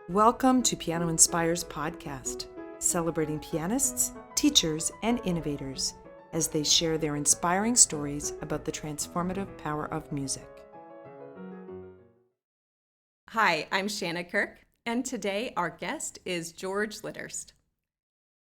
Welcome to Piano Inspires podcast, celebrating pianists, teachers, and innovators as they share their inspiring stories about the transformative power of music. Hi, I'm Shana Kirk, and today our guest is George Litterst.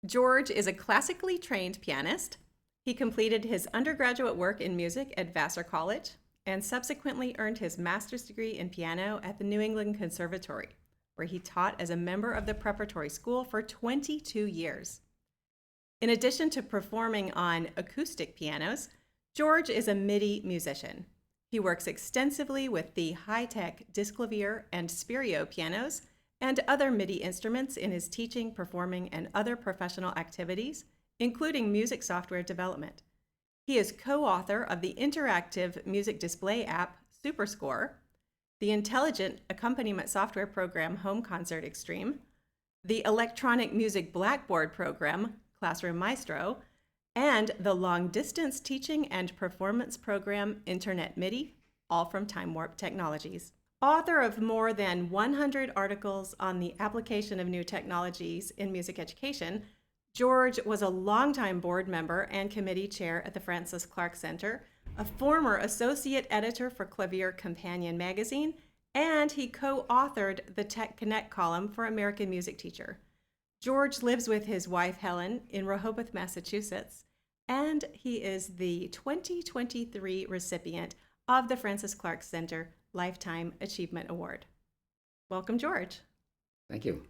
George is a classically trained pianist. He completed his undergraduate work in music at Vassar College and subsequently earned his master's degree in piano at the New England Conservatory, where he taught as a member of the preparatory school for 22 years. In addition to performing on acoustic pianos, George is a MIDI musician. He works extensively with the high-tech Disclavier and Spirio pianos and other MIDI instruments in his teaching, performing, and other professional activities, including music software development. He is co-author of the interactive music display app SuperScore, the intelligent accompaniment software program Home Concert Extreme, the electronic music blackboard program Classroom Maestro, and the long-distance teaching and performance program Internet MIDI, all from Time Warp Technologies. Author of more than 100 articles on the application of new technologies in music education, George was a longtime board member and committee chair at the Francis Clark Center, a former associate editor for Clavier Companion magazine, and he co-authored the Tech Connect column for American Music Teacher. George lives with his wife, Helen, in Rehoboth, Massachusetts, and he is the 2023 recipient of the Francis Clark Center Lifetime Achievement Award. Welcome, George. Thank you.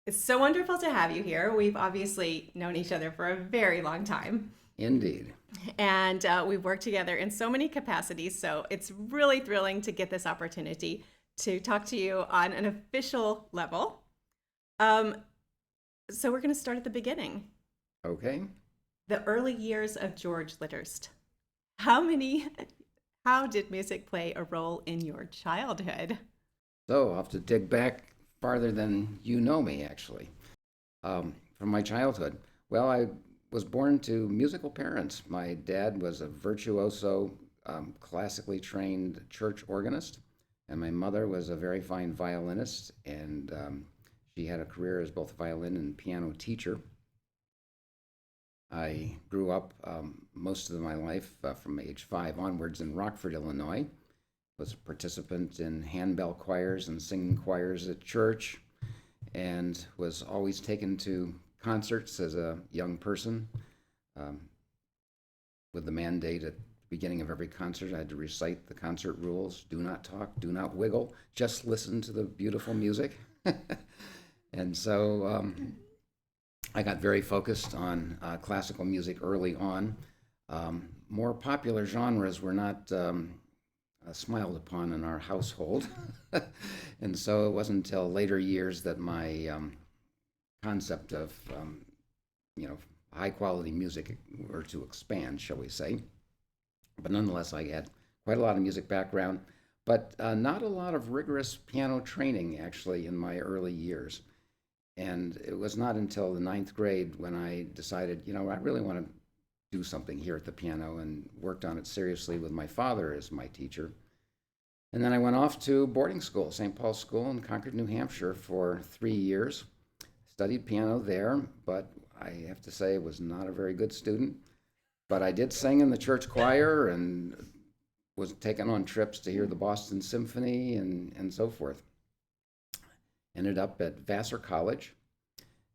It's so wonderful to have you here. We've obviously known each other for a very long time. Indeed. And we've worked together in so many capacities, so it's really thrilling to get this opportunity to talk to you on an official level. So we're going to start at the beginning. Okay. The early years of George Litterst. How did music play a role in your childhood? So I'll have to dig back farther than you know me, actually, from my childhood. Well, I was born to musical parents. My dad was a virtuoso, classically trained church organist, and my mother was a very fine violinist, and she had a career as both a violin and piano teacher. I grew up most of my life from age 5 onwards in Rockford, Illinois. Was a participant in handbell choirs and singing choirs at church, and was always taken to concerts as a young person with the mandate at the beginning of every concert. I had to recite the concert rules: do not talk, do not wiggle, just listen to the beautiful music. And so I got very focused on classical music early on. More popular genres were not smiled upon in our household. And so it wasn't until later years that my concept of high quality music were to expand, shall we say. But nonetheless, I had quite a lot of music background, but not a lot of rigorous piano training actually in my early years. And it was not until the 9th grade when I decided, I really want to do something here at the piano, and worked on it seriously with my father as my teacher. And then I went off to boarding school, St. Paul's School in Concord, New Hampshire for 3 years. Studied piano there, but I have to say I was not a very good student. But I did sing in the church choir and was taken on trips to hear the Boston Symphony and so forth. Ended up at Vassar College,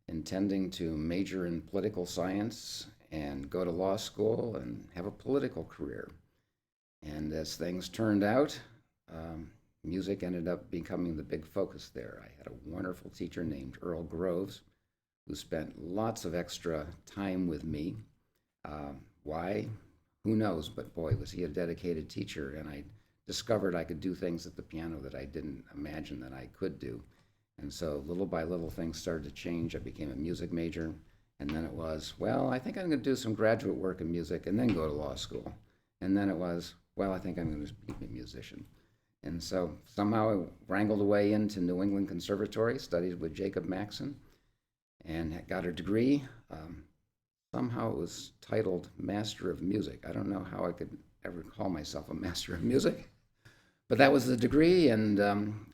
intending to major in political science and go to law school and have a political career. And as things turned out, music ended up becoming the big focus there. I had a wonderful teacher named Earl Groves, who spent lots of extra time with me. Why? Who knows? But boy, was he a dedicated teacher, and I discovered I could do things at the piano that I didn't imagine that I could do. And so little by little things started to change. I became a music major, and then it was, well, I think I'm going to do some graduate work in music and then go to law school. And then it was, well, I think I'm going to be a musician. And so somehow I wrangled away into New England Conservatory, studied with Jacob Maxson, and got a degree. Somehow it was titled Master of Music. I don't know how I could ever call myself a Master of Music, But that was the degree, and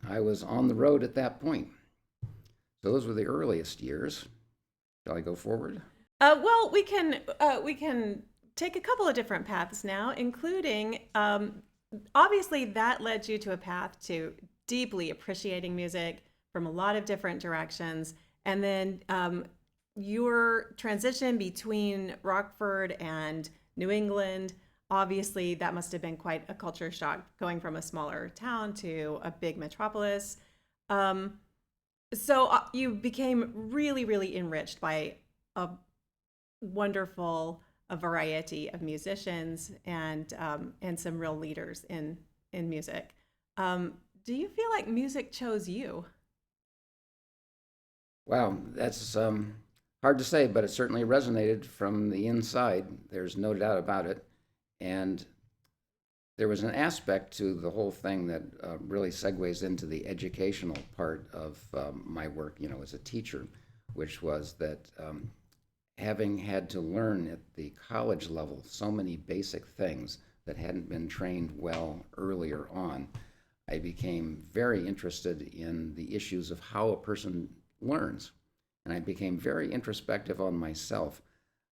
I was on the road at that point. So those were the earliest years. Shall I go forward? Well, we can take a couple of different paths now, including obviously that led you to a path to deeply appreciating music from a lot of different directions, and then your transition between Rockford and New England. Obviously, that must have been quite a culture shock going from a smaller town to a big metropolis. So you became really, really enriched by a wonderful a variety of musicians and some real leaders in music. Do you feel like music chose you? Wow, that's hard to say, but it certainly resonated from the inside. There's no doubt about it. And there was an aspect to the whole thing that really segues into the educational part of my work, as a teacher, which was that having had to learn at the college level so many basic things that hadn't been trained well earlier on, I became very interested in the issues of how a person learns. And I became very introspective on myself.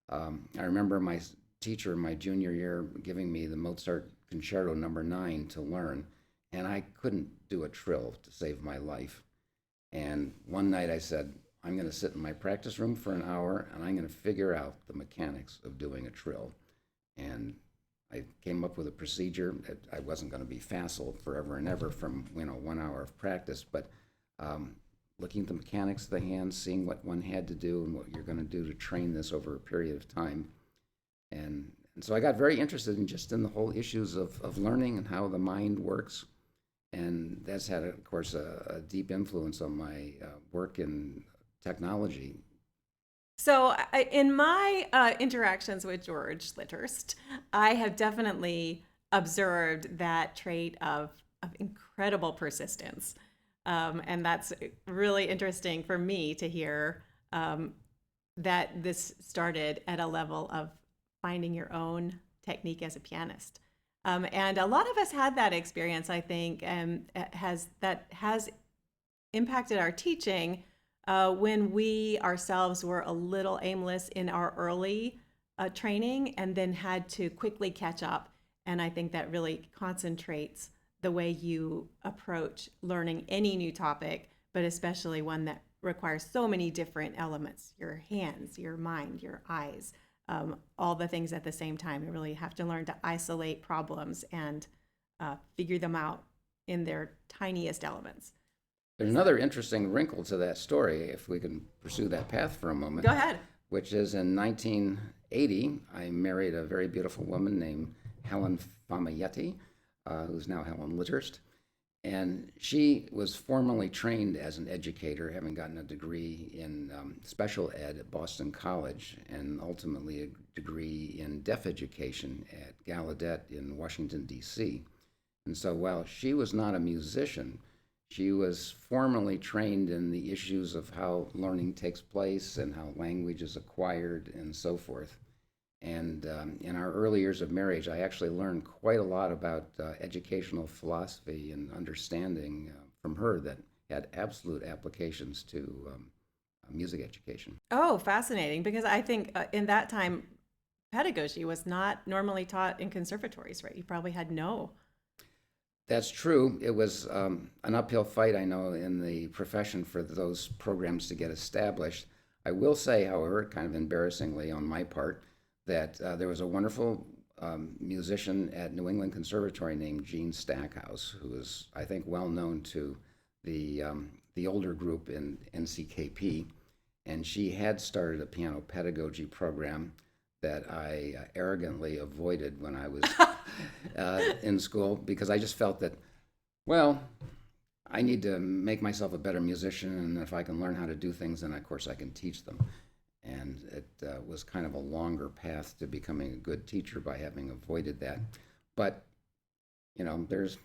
I remember my teacher my junior year giving me the Mozart Concerto No. 9 to learn, and I couldn't do a trill to save my life. And one night I said, I'm going to sit in my practice room for an hour, and I'm going to figure out the mechanics of doing a trill. And I came up with a procedure that I wasn't going to be facile forever and ever from 1 hour of practice, but looking at the mechanics of the hands, seeing what one had to do and what you're going to do to train this over a period of time. And so I got very interested in the whole issues of learning and how the mind works. And that's had, of course, a deep influence on my work in technology. So, in my interactions with George Litterst, I have definitely observed that trait of incredible persistence. And that's really interesting for me to hear that this started at a level of finding your own technique as a pianist. And a lot of us had that experience, I think, and has impacted our teaching when we ourselves were a little aimless in our early training and then had to quickly catch up. And I think that really concentrates the way you approach learning any new topic, but especially one that requires so many different elements, your hands, your mind, your eyes, all the things at the same time. You really have to learn to isolate problems and figure them out in their tiniest elements. There's another interesting wrinkle to that story, if we can pursue that path for a moment. Go ahead. Which is in 1980, I married a very beautiful woman named Helen Famayetti, who's now Helen Litterst. And she was formally trained as an educator, having gotten a degree in special ed at Boston College, and ultimately a degree in deaf education at Gallaudet in Washington, D.C. And so while she was not a musician, she was formally trained in the issues of how learning takes place and how language is acquired and so forth. And in our early years of marriage, I actually learned quite a lot about educational philosophy and understanding from her that had absolute applications to music education. Oh, fascinating, because I think in that time, pedagogy was not normally taught in conservatories, right? You probably had no. That's true. It was an uphill fight, I know, in the profession for those programs to get established. I will say, however, kind of embarrassingly on my part, that there was a wonderful musician at New England Conservatory named Gene Stackhouse, who is, I think, well known to the older group in NCKP, and she had started a piano pedagogy program that I arrogantly avoided when I was in school, because I just felt that, well, I need to make myself a better musician, and if I can learn how to do things, then of course I can teach them. And it was kind of a longer path to becoming a good teacher by having avoided that. But, there's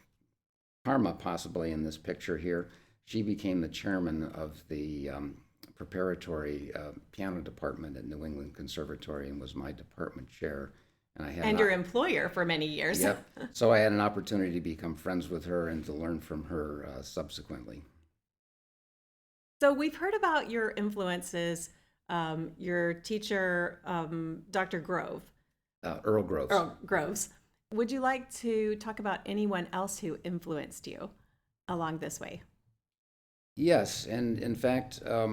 karma possibly in this picture here. She became the chairman of the preparatory piano department at New England Conservatory and was my department chair. And I had your employer for many years. Yep. So I had an opportunity to become friends with her and to learn from her subsequently. So we've heard about your influences, your teacher, Dr. Earl Groves. Groves. Would you like to talk about anyone else who influenced you along this way? Yes, and in fact, if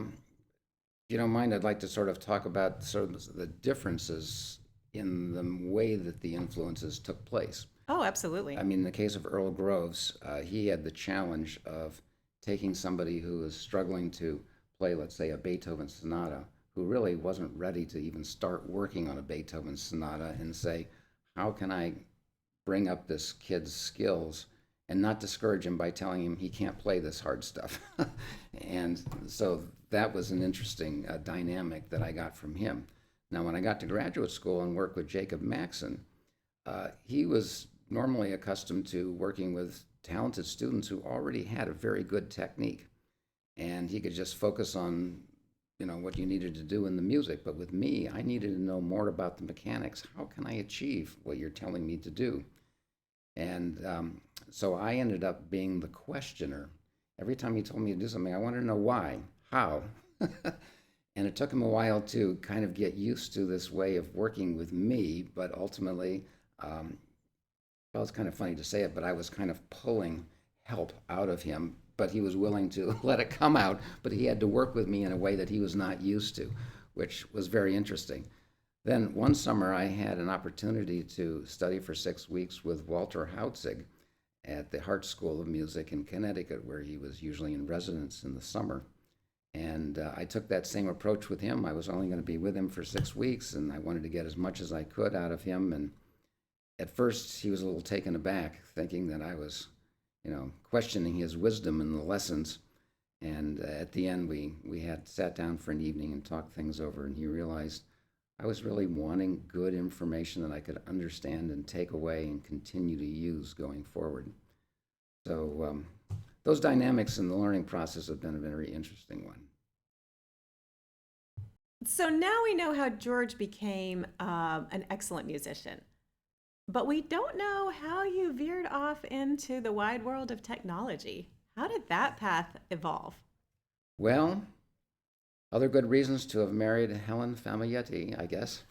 you don't mind, I'd like to sort of talk about sort of the differences in the way that the influences took place. Oh, absolutely. I mean, in the case of Earl Groves, he had the challenge of taking somebody who was struggling to play, let's say, a Beethoven sonata, who really wasn't ready to even start working on a Beethoven sonata, and say, how can I bring up this kid's skills and not discourage him by telling him he can't play this hard stuff? And so that was an interesting dynamic that I got from him. Now, when I got to graduate school and worked with Jacob Maxson, he was normally accustomed to working with talented students who already had a very good technique, and he could just focus on what you needed to do in the music. But with me, I needed to know more about the mechanics. How can I achieve what you're telling me to do? And so I ended up being the questioner. Every time he told me to do something, I wanted to know why, how. And it took him a while to kind of get used to this way of working with me, but ultimately, well, it's kind of funny to say it, but I was kind of pulling help out of him, but he was willing to let it come out, but he had to work with me in a way that he was not used to, which was very interesting. Then one summer I had an opportunity to study for 6 weeks with Walter Hautzig at the Hart School of Music in Connecticut, where he was usually in residence in the summer. And I took that same approach with him. I was only going to be with him for 6 weeks, and I wanted to get as much as I could out of him. And at first, he was a little taken aback, thinking that I was, questioning his wisdom in the lessons. And at the end, we had sat down for an evening and talked things over, and he realized I was really wanting good information that I could understand and take away and continue to use going forward. So those dynamics in the learning process have been a very interesting one. So now we know how George became an excellent musician, but we don't know how you veered off into the wide world of technology. How did that path evolve? Well, other good reasons to have married Helen Famiglietti, I guess.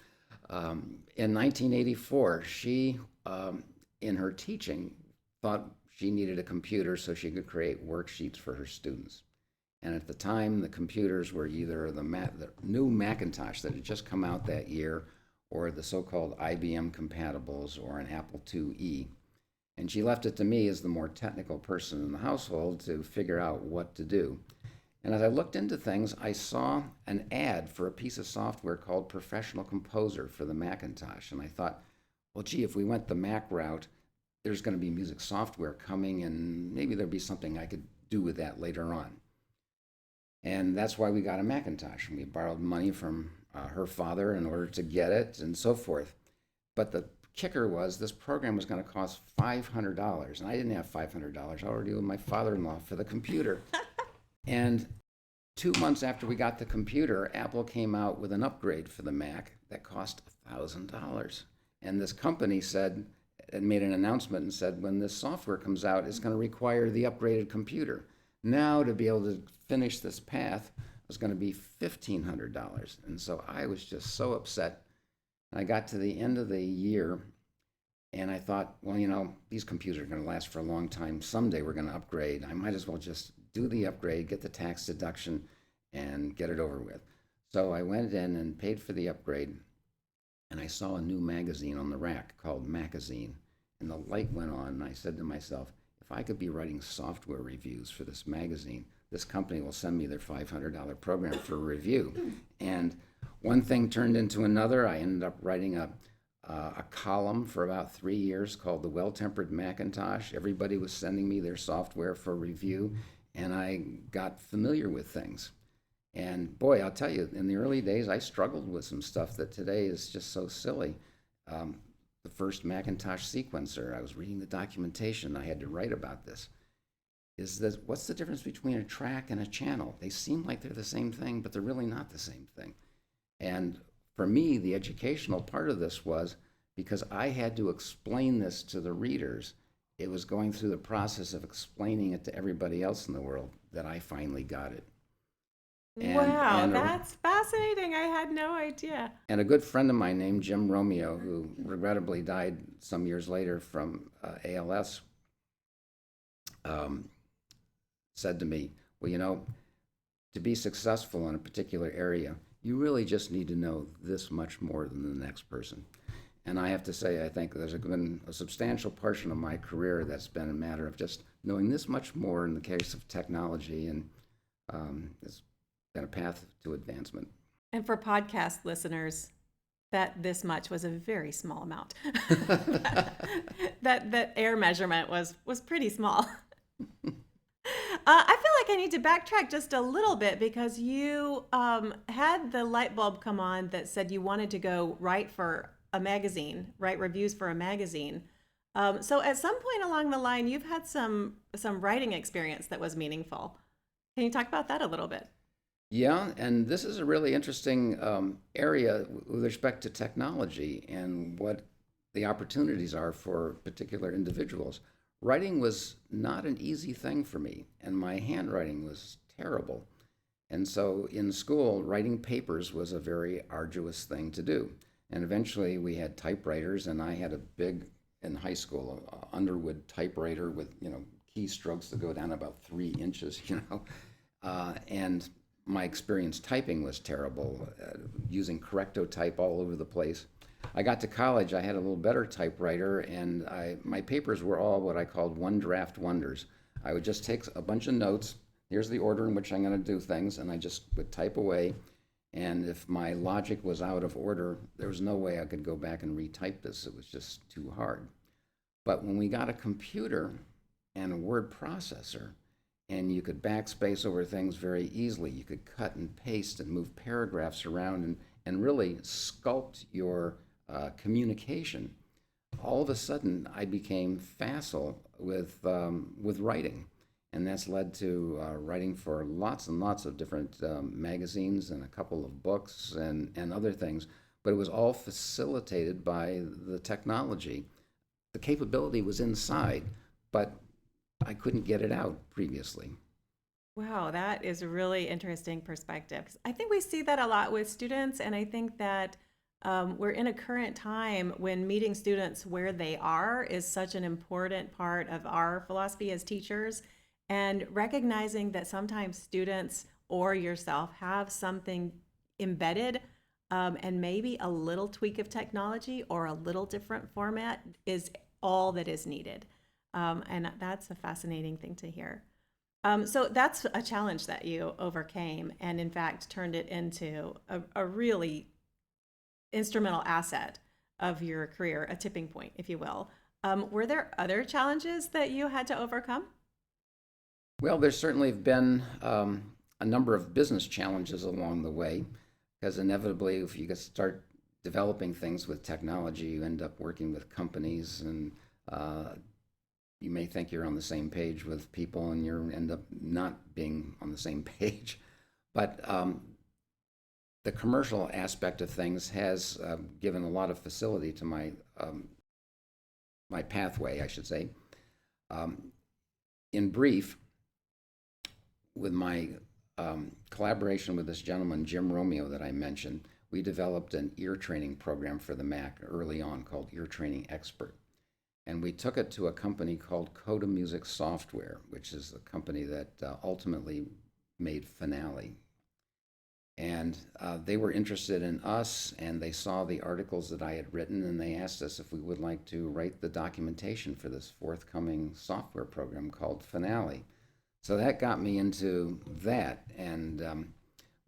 In 1984, she, in her teaching, thought she needed a computer so she could create worksheets for her students. And at the time, the computers were either the new Macintosh that had just come out that year, or the so-called IBM compatibles, or an Apple IIe. And she left it to me as the more technical person in the household to figure out what to do. And as I looked into things, I saw an ad for a piece of software called Professional Composer for the Macintosh. And I thought, well, gee, if we went the Mac route, there's going to be music software coming, and maybe there'd be something I could do with that later on. And that's why we got a Macintosh. And we borrowed money from her father in order to get it, and so forth. But the kicker was this program was going to cost $500. And I didn't have $500. I already owed my father-in-law for the computer. And 2 months after we got the computer, Apple came out with an upgrade for the Mac that cost $1,000. And this company said, and made an announcement and said, when this software comes out, it's going to require the upgraded computer. Now, to be able to finish this path was going to be $1,500. And so I was just so upset. I got to the end of the year, and I thought, well, these computers are going to last for a long time. Someday we're going to upgrade. I might as well just do the upgrade, get the tax deduction, and get it over with. So I went in and paid for the upgrade, and I saw a new magazine on the rack called Macazine, and the light went on, and I said to myself, if I could be writing software reviews for this magazine, this company will send me their $500 program for review. And one thing turned into another. I ended up writing a column for about 3 years called The Well-Tempered Macintosh. Everybody was sending me their software for review, and I got familiar with things. And boy, I'll tell you, in the early days, I struggled with some stuff that today is just so silly. The first Macintosh sequencer, I was reading the documentation, I had to write about this. What's the difference between a track and a channel? They seem like they're the same thing, but they're really not the same thing. And for me, the educational part of this was because I had to explain this to the readers. It was going through the process of explaining it to everybody else in the world that I finally got it. Wow, that's fascinating. I had no idea. And a good friend of mine named Jim Romeo, who regrettably died some years later from ALS, said to me, well, to be successful in a particular area, you really just need to know this much more than the next person. And I have to say, I think there's been a substantial portion of my career that's been a matter of just knowing this much more in the case of technology, and it's been a path to advancement. And for podcast listeners, that this much was a very small amount. that air measurement was pretty small. I feel like I need to backtrack just a little bit because you had the light bulb come on that said you wanted to go write for a magazine, write reviews for a magazine. So at some point along the line, you've had some writing experience that was meaningful. Can you talk about that a little bit? Yeah, and this is a really interesting area with respect to technology and what the opportunities are for particular individuals. Writing was not an easy thing for me, and my handwriting was terrible. And so in school, writing papers was a very arduous thing to do. And eventually we had typewriters, and I had a big, in high school, a Underwood typewriter with, keystrokes that go down about 3 inches, and my experience typing was terrible, using correctotype all over the place. I got to college, I had a little better typewriter, and my papers were all what I called one draft wonders. I would just take a bunch of notes. Here's the order in which I'm going to do things, and I just would type away. And if my logic was out of order, there was no way I could go back and retype this. It was just too hard. But when we got a computer and a word processor, and you could backspace over things very easily, you could cut and paste and move paragraphs around and really sculpt your communication, all of a sudden I became facile with writing, and that's led to writing for lots and lots of different magazines and a couple of books and other things. But it was all facilitated by the technology. The capability was inside, but I couldn't get it out previously. Wow, that is a really interesting perspective. I think we see that a lot with students, and I think that we're in a current time when meeting students where they are is such an important part of our philosophy as teachers, and recognizing that sometimes students or yourself have something embedded, and maybe a little tweak of technology or a little different format is all that is needed. And that's a fascinating thing to hear. So that's a challenge that you overcame and in fact turned it into a really instrumental asset of your career, a tipping point, if you will. Were there other challenges that you had to overcome? Well, there's certainly been a number of business challenges along the way, because inevitably if you start developing things with technology, you end up working with companies, and you may think you're on the same page with people, and you end up not being on the same page. But the commercial aspect of things has given a lot of facility to my my pathway, I should say. In brief, with my collaboration with this gentleman, Jim Romeo, that I mentioned, we developed an ear training program for the Mac early on called Ear Training Expert. And we took it to a company called Coda Music Software, which is the company that ultimately made Finale. And they were interested in us, and they saw the articles that I had written, and they asked us if we would like to write the documentation for this forthcoming software program called Finale. So that got me into that, and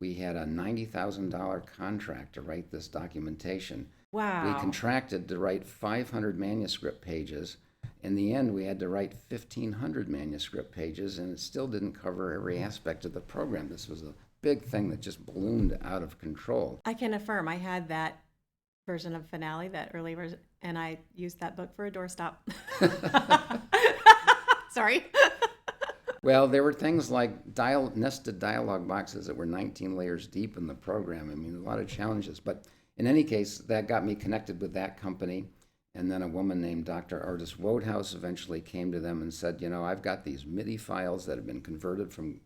we had a $90,000 contract to write this documentation. Wow. We contracted to write 500 manuscript pages. In the end, we had to write 1,500 manuscript pages, and it still didn't cover every aspect of the program. This was a big thing that just ballooned out of control. I can affirm I had that version of Finale, that early version, and I used that book for a doorstop. Sorry. Well, there were things like nested dialogue boxes that were 19 layers deep in the program. I mean, a lot of challenges. But in any case, that got me connected with that company. And then a woman named Dr. Artis Wodehouse eventually came to them and said, I've got these MIDI files that have been converted from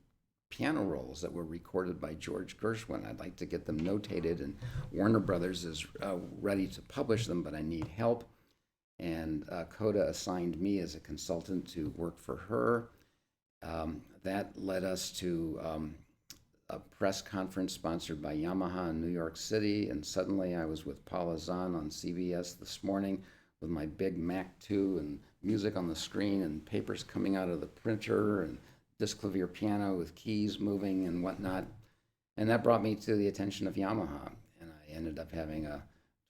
piano rolls that were recorded by George Gershwin. I'd like to get them notated, and Warner Brothers is ready to publish them, but I need help. And Coda assigned me as a consultant to work for her. That led us to a press conference sponsored by Yamaha in New York City, and suddenly I was with Paula Zahn on CBS this morning with my big Mac 2 and music on the screen and papers coming out of the printer and disc-clavier piano with keys moving and whatnot. And that brought me to the attention of Yamaha, and I ended up having a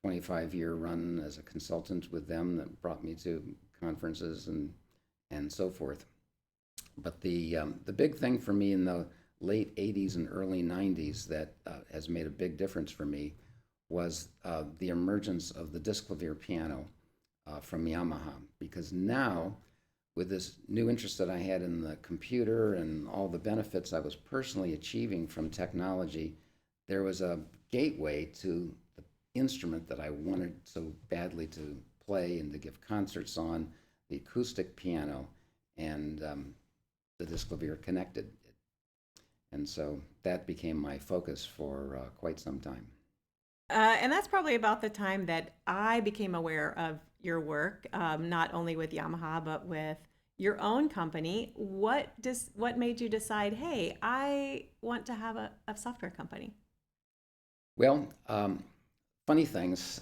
25-year run as a consultant with them that brought me to conferences and so forth. But the big thing for me in the late 80s and early 90s that has made a big difference for me was the emergence of the disc-clavier piano from Yamaha. Because now, with this new interest that I had in the computer and all the benefits I was personally achieving from technology, there was a gateway to the instrument that I wanted so badly to play and to give concerts on, the acoustic piano, and the disc-clavier connected. And so that became my focus for quite some time. And that's probably about the time that I became aware of your work, not only with Yamaha, but with your own company. What made you decide, hey, I want to have a software company? Well, funny things.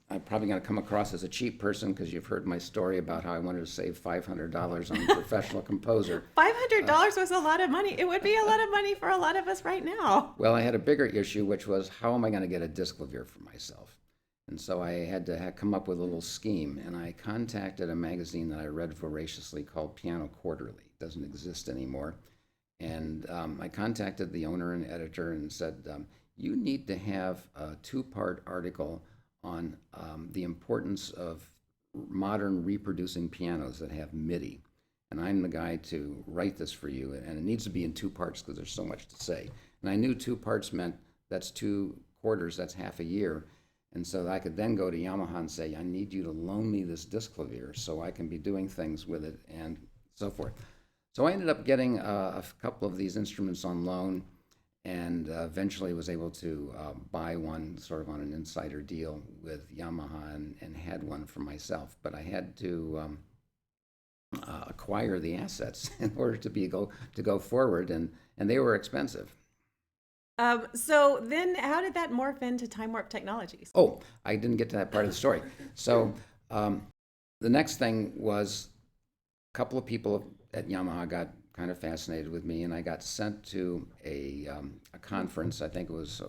I'm probably going to come across as a cheap person because you've heard my story about how I wanted to save $500 on a professional composer. $500 was a lot of money. It would be a lot of money for a lot of us right now. Well, I had a bigger issue, which was how am I going to get a disc-clavier for myself? And so I had to come up with a little scheme, and I contacted a magazine that I read voraciously called Piano Quarterly. It doesn't exist anymore. And I contacted the owner and editor and said, you need to have a 2-part article on the importance of modern reproducing pianos that have MIDI. And I'm the guy to write this for you, and it needs to be in 2 parts because there's so much to say. And I knew 2 parts meant that's 2 quarters, that's half a year. And so I could then go to Yamaha and say, I need you to loan me this disc-clavier so I can be doing things with it and so forth. So I ended up getting a couple of these instruments on loan, and eventually was able to buy one sort of on an insider deal with Yamaha and had one for myself. But I had to acquire the assets in order to go forward, and they were expensive. So then how did that morph into Time Warp Technologies? Oh, I didn't get to that part of the story. So the next thing was a couple of people at Yamaha got kind of fascinated with me, and I got sent to a conference. I think it was a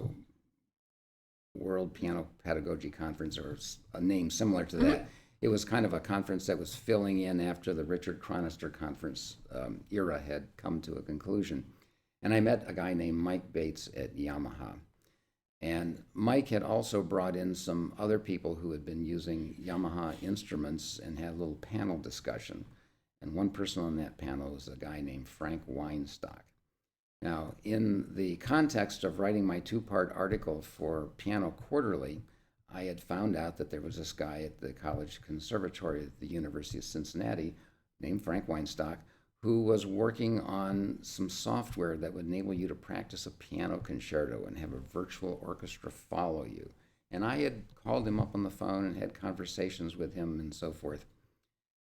World Piano Pedagogy Conference, or a name similar to that. It was kind of a conference that was filling in after the Richard Chronister conference era had come to a conclusion. And I met a guy named Mike Bates at Yamaha. And Mike had also brought in some other people who had been using Yamaha instruments and had a little panel discussion. And one person on that panel was a guy named Frank Weinstock. Now, in the context of writing my 2-part article for Piano Quarterly, I had found out that there was this guy at the College Conservatory at the University of Cincinnati named Frank Weinstock, who was working on some software that would enable you to practice a piano concerto and have a virtual orchestra follow you. And I had called him up on the phone and had conversations with him and so forth.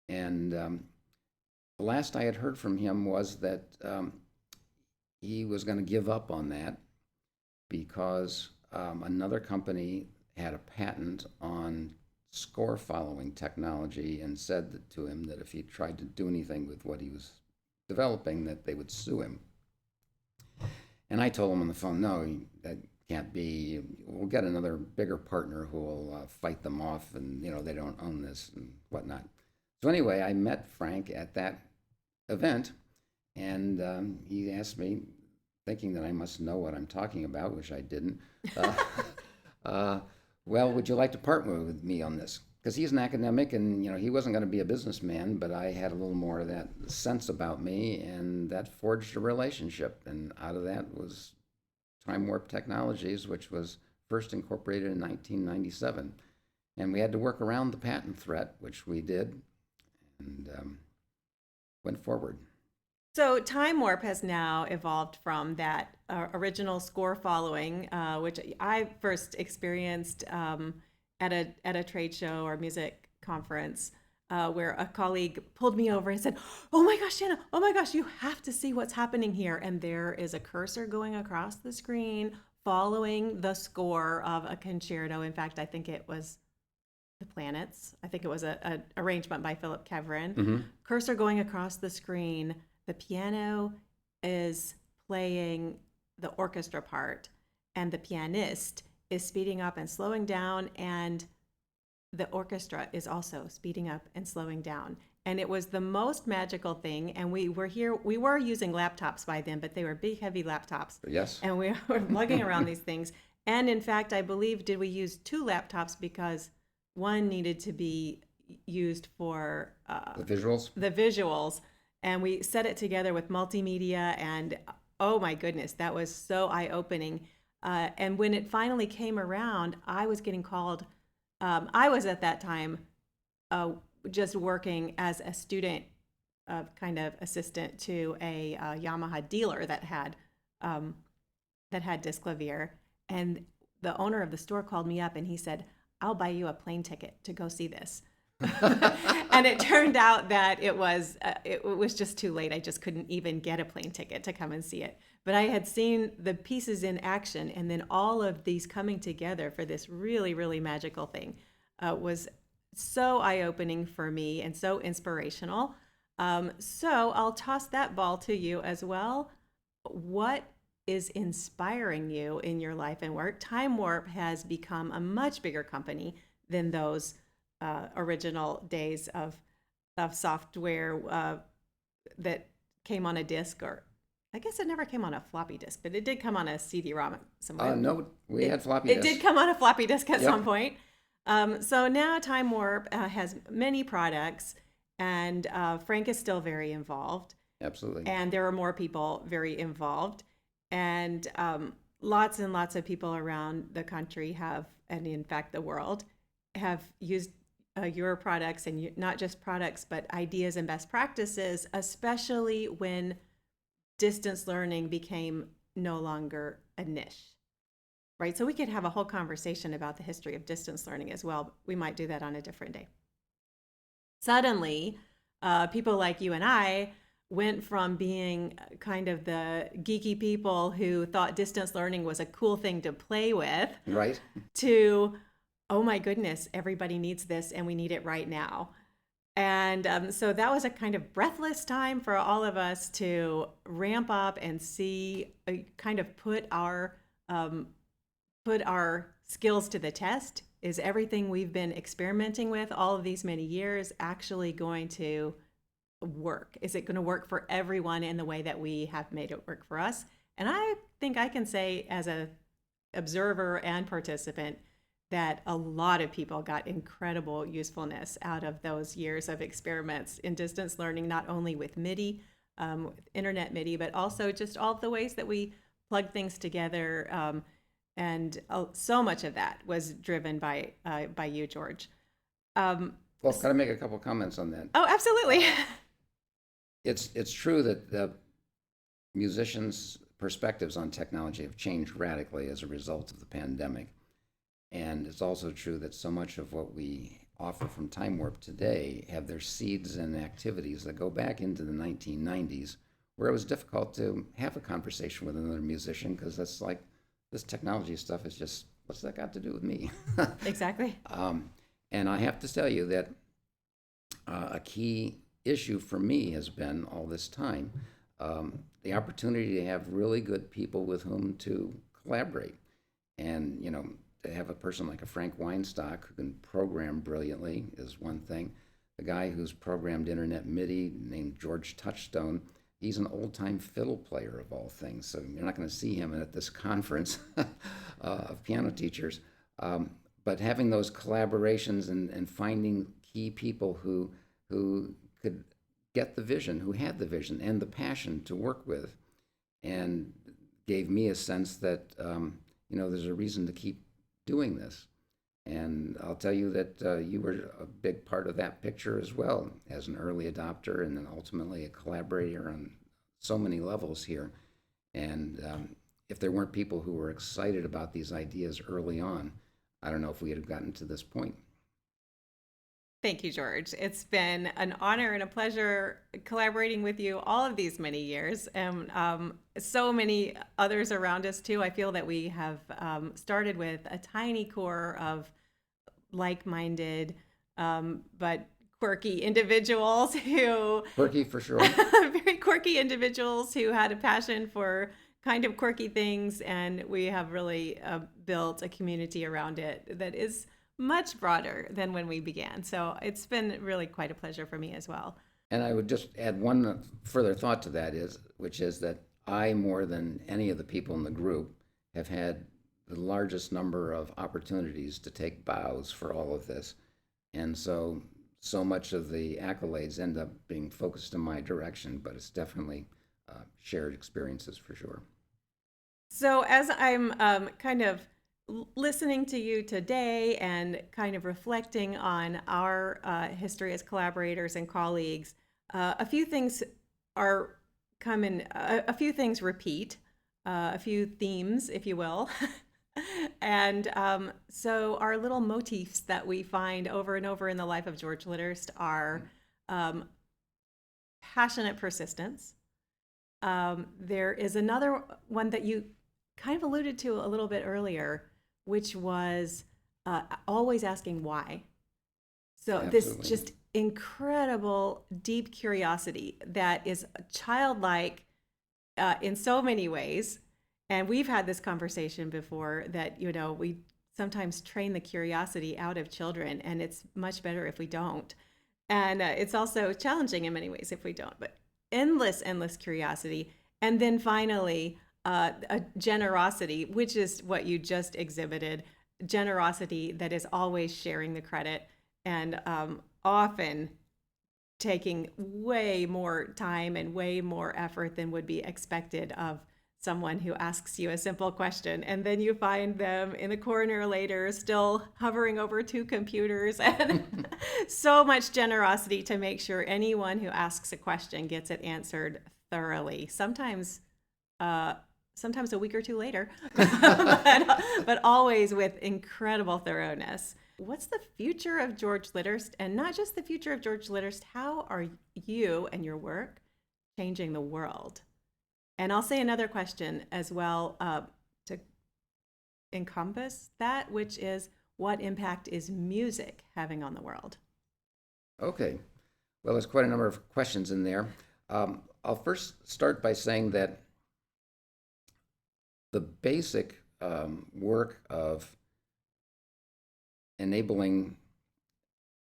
And the last I had heard from him was that he was going to give up on that because another company had a patent on score following technology and said to him that if he tried to do anything with what he was developing, that they would sue him. And I told him on the phone, no, that can't be. We'll get another bigger partner who will fight them off, and they don't own this and whatnot. So anyway, I met Frank at that event, and he asked me, thinking that I must know what I'm talking about, which I didn't. Well, would you like to partner with me on this? Because he's an academic, and he wasn't going to be a businessman, but I had a little more of that sense about me, and that forged a relationship. And out of that was Time Warp Technologies, which was first incorporated in 1997. And we had to work around the patent threat, which we did, and went forward. So Time Warp has now evolved from that original score following, which I first experienced at a trade show or music conference, where a colleague pulled me over and said, "Oh my gosh, Shanna! Oh my gosh, you have to see what's happening here!" And there is a cursor going across the screen, following the score of a concerto. In fact, I think it was the Planets. I think it was a arrangement by Philip Kevrin. Cursor going across the screen. The piano is playing the orchestra part, and the pianist is speeding up and slowing down, and the orchestra is also speeding up and slowing down. And it was the most magical thing. And we were using laptops by then, but they were big, heavy laptops. Yes. And we were lugging around these things. And in fact, I believe, did we use 2 laptops because one needed to be used for The visuals? the visuals, and we set it together with multimedia, and oh my goodness, that was so eye-opening. And when it finally came around, I was getting called. I was at that time just working as a student, kind of assistant to a Yamaha dealer that had Disclavier, and the owner of the store called me up and he said, "I'll buy you a plane ticket to go see this." And it turned out that it was just too late. I just couldn't even get a plane ticket to come and see it. But I had seen the pieces in action, and then all of these coming together for this really, really magical thing was so eye-opening for me and so inspirational. So I'll toss that ball to you as well. What is inspiring you in your life and work? Time Warp has become a much bigger company than those original days of software that came on a disc, or I guess it never came on a floppy disk, but it did come on a CD-ROM at some point. No, we had floppy It disks. did come on a floppy disk at some point. So now Time Warp has many products, and Frank is still very involved. Absolutely. And there are more people very involved. And lots and lots of people around the country have, and in fact the world, have used your products, and not just products, but ideas and best practices, especially when distance learning became no longer a niche, right? So we could have a whole conversation about the history of distance learning as well. We might do that on a different day. Suddenly, people like you and I went from being kind of the geeky people who thought distance learning was a cool thing to play with, Right. to, oh my goodness, everybody needs this and we need it right now. And so that was a kind of breathless time for all of us to ramp up and see, kind of put our skills to the test. Is everything we've been experimenting with all of these many years actually going to work? Is it going to work for everyone in the way that we have made it work for us? And I think I can say, as an observer and participant, that a lot of people got incredible usefulness out of those years of experiments in distance learning, not only with MIDI, internet MIDI, but also just all of the ways that we plug things together. And so much of that was driven by you, George. Well, can I make a couple comments on that? Oh, absolutely. It's true that the musicians' perspectives on technology have changed radically as a result of the pandemic. And it's also true that so much of what we offer from Time Warp today have their seeds and activities that go back into the 1990s, where it was difficult to have a conversation with another musician, because that's like, this technology stuff is just, what's that got to do with me? Exactly. And I have to tell you that a key issue for me has been all this time the opportunity to have really good people with whom to collaborate. And, you know, to have a person like a Frank Weinstock who can program brilliantly is one thing. The guy who's programmed internet MIDI, named George Touchstone, he's an old-time fiddle player of all things. So you're not going to see him at this conference of piano teachers. But having those collaborations and finding key people who could get the vision, who had the vision and the passion to work with, and gave me a sense that, there's a reason to keep doing this. And I'll tell you that you were a big part of that picture as well, as an early adopter and then ultimately a collaborator on so many levels here. And if there weren't people who were excited about these ideas early on, I don't know if we had gotten to this point. Thank you, George. It's been an honor and a pleasure collaborating with you all of these many years, and so many others around us too. I feel that we have started with a tiny core of like-minded, but quirky individuals who Quirky for sure. very quirky individuals who had a passion for kind of quirky things, and we have really built a community around it that is much broader than when we began. So it's been really quite a pleasure for me as well. And I would just add one further thought to that which is that I, more than any of the people in the group, have had the largest number of opportunities to take bows for all of this. And so much of the accolades end up being focused in my direction, but it's definitely shared experiences for sure. So as I'm kind of listening to you today and kind of reflecting on our history as collaborators and colleagues, a few things a few things repeat, a few themes, if you will. And so our little motifs that we find over and over in the life of George Litterst are passionate persistence. There is another one that you kind of alluded to a little bit earlier, which was always asking why. So Absolutely. this just incredible deep curiosity that is childlike in so many ways. And we've had this conversation before that, we sometimes train the curiosity out of children, and it's much better if we don't. And it's also challenging in many ways if we don't, but endless curiosity. And then finally, a generosity, which is what you just exhibited, generosity that is always sharing the credit and often taking way more time and way more effort than would be expected of someone who asks you a simple question, and then you find them in the corner later still hovering over two computers, and so much generosity to make sure anyone who asks a question gets it answered thoroughly. Sometimes a week or two later, but always with incredible thoroughness. What's the future of George Litterst? And not just the future of George Litterst, how are you and your work changing the world? And I'll say another question as well to encompass that, which is, what impact is music having on the world? Okay. Well, there's quite a number of questions in there. I'll first start by saying that the basic work of enabling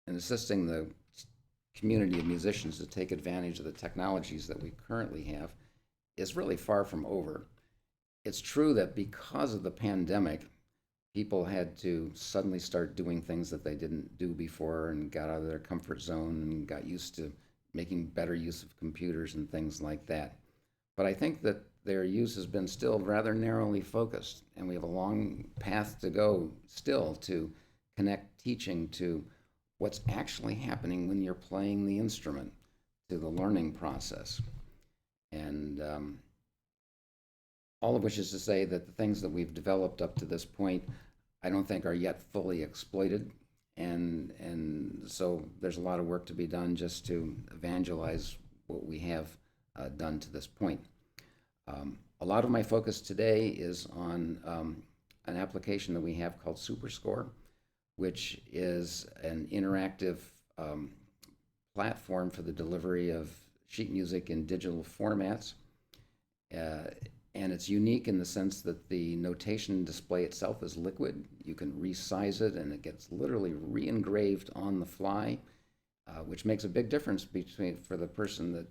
and assisting the community of musicians to take advantage of the technologies that we currently have is really far from over. It's true that because of the pandemic, people had to suddenly start doing things that they didn't do before and got out of their comfort zone and got used to making better use of computers and things like that. But I think that their use has been still rather narrowly focused, and we have a long path to go still to connect teaching to what's actually happening when you're playing the instrument, to the learning process. And all of which is to say that the things that we've developed up to this point, I don't think are yet fully exploited. And so there's a lot of work to be done just to evangelize what we have done to this point. A lot of my focus today is on an application that we have called SuperScore, which is an interactive platform for the delivery of sheet music in digital formats. And it's unique in the sense that the notation display itself is liquid. You can resize it, and it gets literally re-engraved on the fly, which makes a big difference for the person. That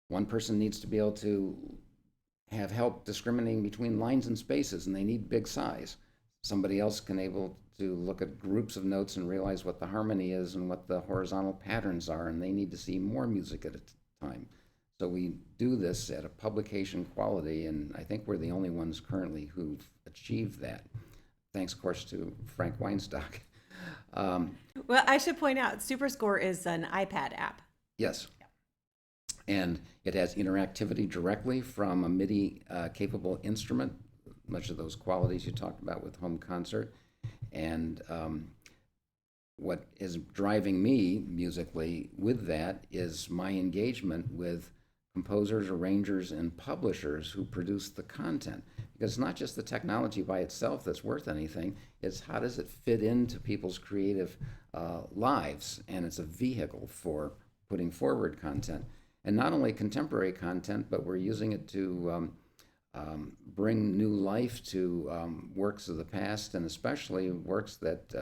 one person needs to be able to have help discriminating between lines and spaces, and they need big size. Somebody else can able to look at groups of notes and realize what the harmony is and what the horizontal patterns are, and they need to see more music at a time. So we do this at a publication quality, and I think we're the only ones currently who've achieved that. Thanks, of course, to Frank Weinstock. Well, I should point out, SuperScore is an iPad app. Yes. And it has interactivity directly from a MIDI capable instrument, much of those qualities you talked about with home concert. And what is driving me musically with that is my engagement with composers, arrangers, and publishers who produce the content. Because it's not just the technology by itself that's worth anything, it's how does it fit into people's creative lives, and it's a vehicle for putting forward content. And not only contemporary content, but we're using it to bring new life to works of the past, and especially works that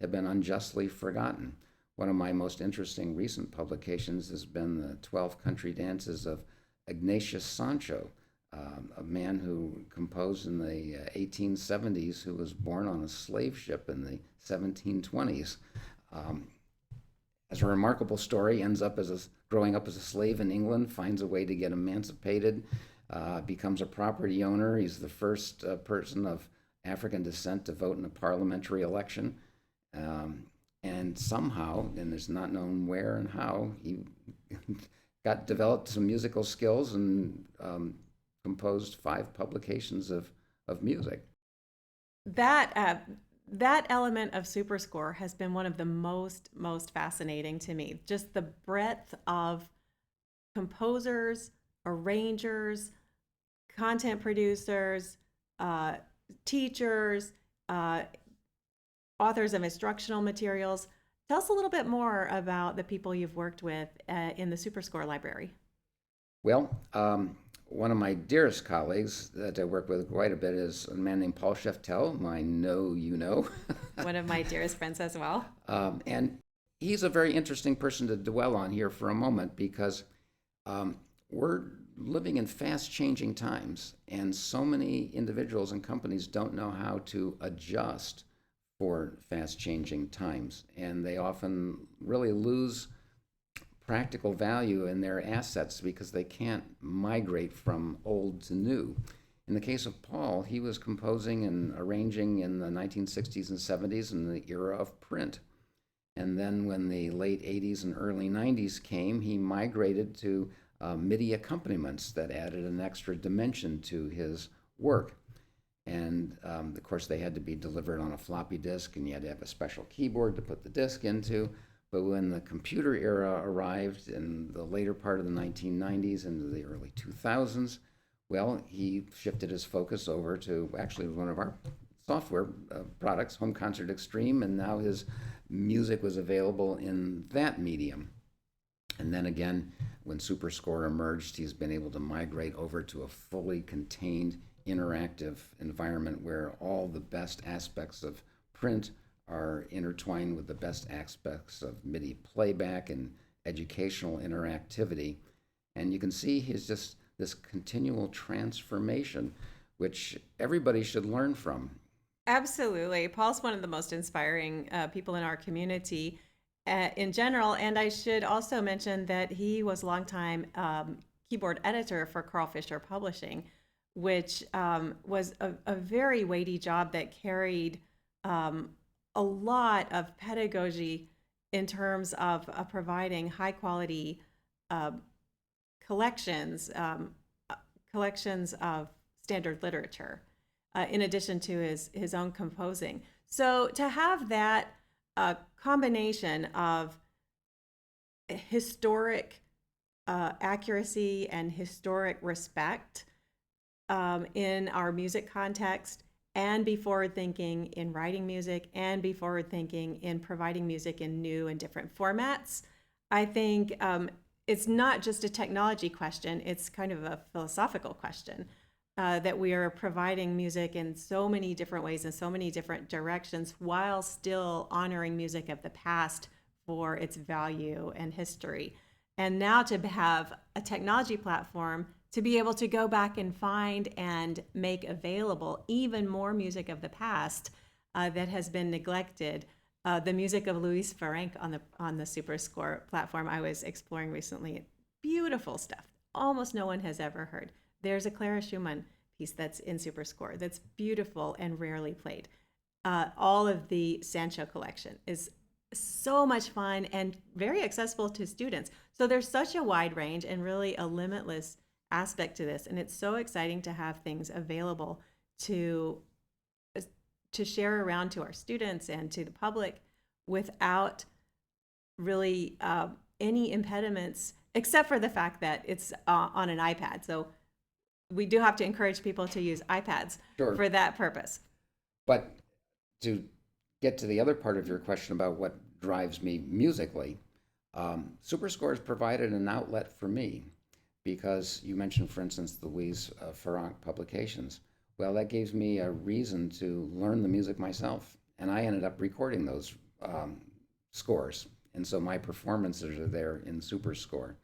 have been unjustly forgotten. One of my most interesting recent publications has been the 12 Country Dances of Ignatius Sancho, a man who composed in the 1870s, who was born on a slave ship in the 1720s. Has a remarkable story, ends up growing up as a slave in England, finds a way to get emancipated, becomes a property owner. He's the first person of African descent to vote in a parliamentary election. And somehow, and it's not known where and how, he developed some musical skills and composed 5 publications of music. That element of Superscore has been one of the most fascinating to me. Just the breadth of composers, arrangers, content producers, teachers, authors of instructional materials. Tell us a little bit more about the people you've worked with in the Superscore library. Well, one of my dearest colleagues that I work with quite a bit is a man named Paul Sheftel, who I know you know. One of my dearest friends as well. And he's a very interesting person to dwell on here for a moment, because we're living in fast-changing times, and so many individuals and companies don't know how to adjust for fast-changing times, and they often really lose practical value in their assets because they can't migrate from old to new. In the case of Paul, he was composing and arranging in the 1960s and 70s in the era of print. And then when the late 80s and early 90s came, he migrated to MIDI accompaniments that added an extra dimension to his work. And of course, they had to be delivered on a floppy disk, and you had to have a special keyboard to put the disk into. But when the computer era arrived in the later part of the 1990s into the early 2000s, well, he shifted his focus over to actually one of our software products, Home Concert Extreme, and now his music was available in that medium. And then again, when Superscore emerged, he's been able to migrate over to a fully contained, interactive environment where all the best aspects of print are intertwined with the best aspects of MIDI playback and educational interactivity. And you can see he's just this continual transformation, which everybody should learn from. Absolutely. Paul's one of the most inspiring people in our community in general. And I should also mention that he was a longtime keyboard editor for Carl Fisher Publishing, which was a very weighty job that carried a lot of pedagogy in terms of providing high quality collections of standard literature, in addition to his own composing. So to have that combination of historic accuracy and historic respect in our music context, and be forward thinking in writing music, and be forward thinking in providing music in new and different formats, I think it's not just a technology question, it's kind of a philosophical question. That we are providing music in so many different ways and so many different directions while still honoring music of the past for its value and history. And now to have a technology platform to be able to go back and find and make available even more music of the past that has been neglected. The music of Luis Ferenc on the Superscore platform I was exploring recently. Beautiful stuff. Almost no one has ever heard. There's a Clara Schumann piece that's in Superscore that's beautiful and rarely played. All of the Sancho collection is so much fun and very accessible to students. So there's such a wide range and really a limitless aspect to this. And it's so exciting to have things available to share around to our students and to the public without really any impediments, except for the fact that it's on an iPad. So we do have to encourage people to use iPads Sure. for that purpose. But to get to the other part of your question about what drives me musically, SuperScore has provided an outlet for me because you mentioned, for instance, the Louise Farranc publications. Well, that gives me a reason to learn the music myself, and I ended up recording those scores, and so my performances are there in SuperScore.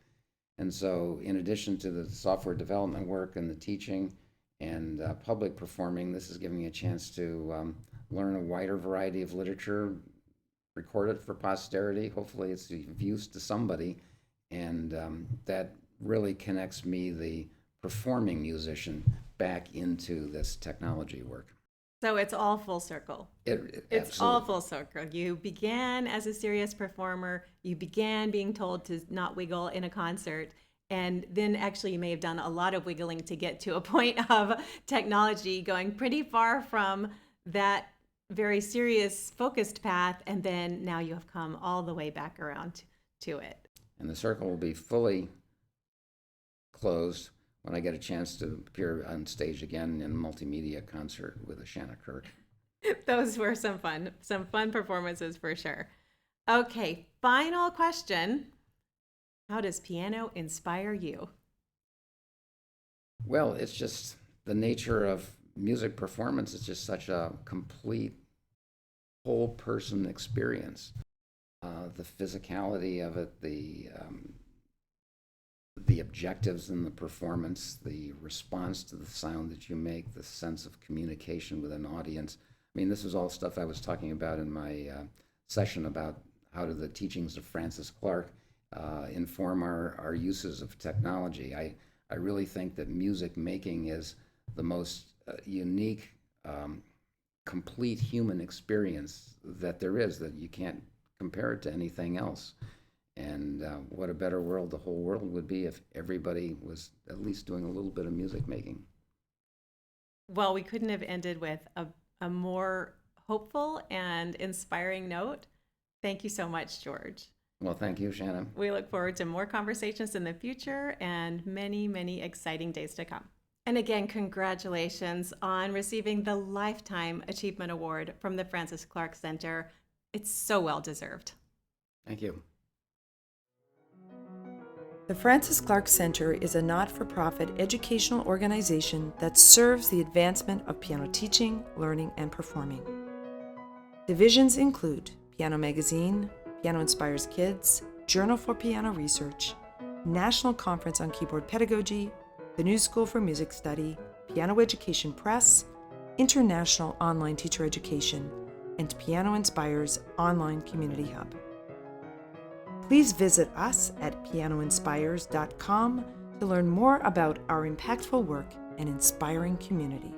And so in addition to the software development work and the teaching and public performing, this is giving me a chance to learn a wider variety of literature, record it for posterity. Hopefully it's of use to somebody, and that really connects me, the performing musician, back into this technology work. So it's all full circle. It's all full circle. You began as a serious performer. You began being told to not wiggle in a concert. And then actually you may have done a lot of wiggling to get to a point of technology, going pretty far from that very serious focused path. And then now you have come all the way back around to it. And the circle will be fully closed when I get a chance to appear on stage again in a multimedia concert with a Shana Kirk. Those were some fun performances for sure. Okay, final question. How does piano inspire you? Well, it's just the nature of music performance is just such a complete whole person experience. The physicality of it, the objectives in the performance, the response to the sound that you make, the sense of communication with an audience. I mean, this is all stuff I was talking about in my session about how do the teachings of Francis Clark inform our uses of technology. I really think that music making is the most unique, complete human experience that there is, that you can't compare it to anything else. And what a better world the whole world would be if everybody was at least doing a little bit of music making. Well, we couldn't have ended with a more hopeful and inspiring note. Thank you so much, George. Well, thank you, Shannon. We look forward to more conversations in the future and many, many exciting days to come. And again, congratulations on receiving the Lifetime Achievement Award from the Francis Clark Center. It's so well deserved. Thank you. The Francis Clark Center is a not-for-profit educational organization that serves the advancement of piano teaching, learning, and performing. Divisions include Piano Magazine, Piano Inspires Kids, Journal for Piano Research, National Conference on Keyboard Pedagogy, the New School for Music Study, Piano Education Press, International Online Teacher Education, and Piano Inspires Online Community Hub. Please visit us at pianoinspires.com to learn more about our impactful work and inspiring community.